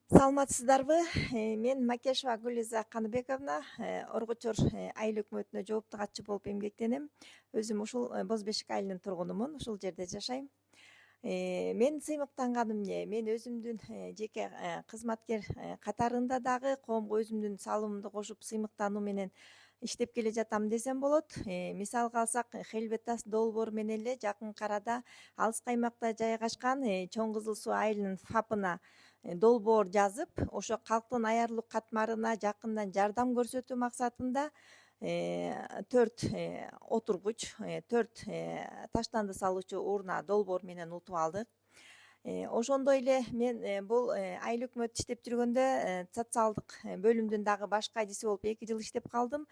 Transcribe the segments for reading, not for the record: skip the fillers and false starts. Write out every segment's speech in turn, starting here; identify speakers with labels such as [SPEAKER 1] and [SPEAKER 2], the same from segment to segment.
[SPEAKER 1] Саламатсыздарбы? Мен Макешова Гулиза Каныбековна, Оргучор айыл өкмөтүнө жоопту катчы болуп эмгектенем. Өзүм ушул Боз Бешик айылынын тургунумун, ушул жерде жашайм. Мен сыймыктанганым эмне? Мен өзүмдүн жеке кызматкер катарында дагы коомго өзүмдүн салымымды кошуп сыймыктануу менен иштеп келе жатам десем болот. Мисалга алсак, Хелбетас долбоору менен эле жакынкы арада алыс каймакта жайгашкан Чоң Кызыл Суу айылынын ФАПына долбоор жазып, ошо калктын аярлык катмарына жакындан жардам көрсөтүү максатында төрт отургуч, төрт таштанды салуучу урна долбоор менен утуп алдык. Ошондой эле мен бул айыл өкмөт иштеп жүргөндө социалдык бөлүмдүн дагы баш кайдиси болуп 2 жыл иштеп калдым.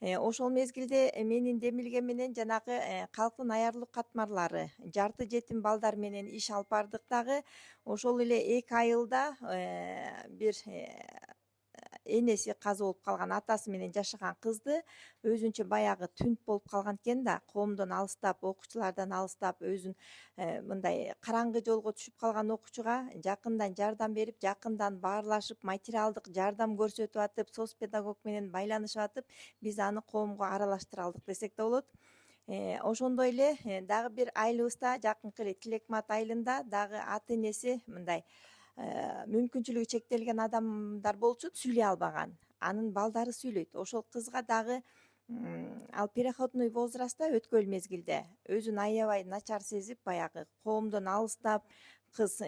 [SPEAKER 1] Ошол мезгилде менин демилгем менен жанагы калктын аярлык катмарлары, жарты жетим балдар менен иш алып бардык дагы. Ошол эле 2 айылда бир энеси каза болуп калган, атасы менен жашаган кызды өзүнчө баягы түнт болуп калган экен да, коомдон алыстап, окуучулардан алыстап, өзүн мындай караңгы жолго түшүп калган окуучуга жакындан жардам берип, жакындан баарлашып, материалдык жардам көрсөтүп атып, соц педагог менен байланышып атып, биз аны коомго аралаштыра алдык десек да болот. Ошондой эле дагы бир айылыбызда, жакынкы эле Тилекмат айылында дагы ата энеси мындай мүмкүнчүлүгү чектелген адамдар болчу, сүйлөй албаган. Анын балдары сүйлөйт. Ошол кызга дагы ал переходной возрастта өткөл мезгилде өзүн аябай начар сезип, баягы коомдон алыстап, кыз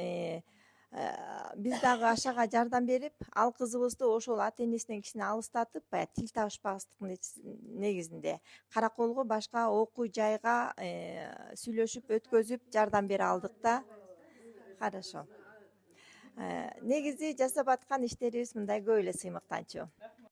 [SPEAKER 1] биз дагы ашага жардам берип, ал кызыбызды ошол ата энесинен кичине алыстатып, баягы тил табышпастыктын негизинде караколго башка окуу жайга сүйлөшүп өткөзүп жардам бере алдык да. Хорошо. Негизи жасап аткан иштерибиз мындай көп эле сыймыктанчу.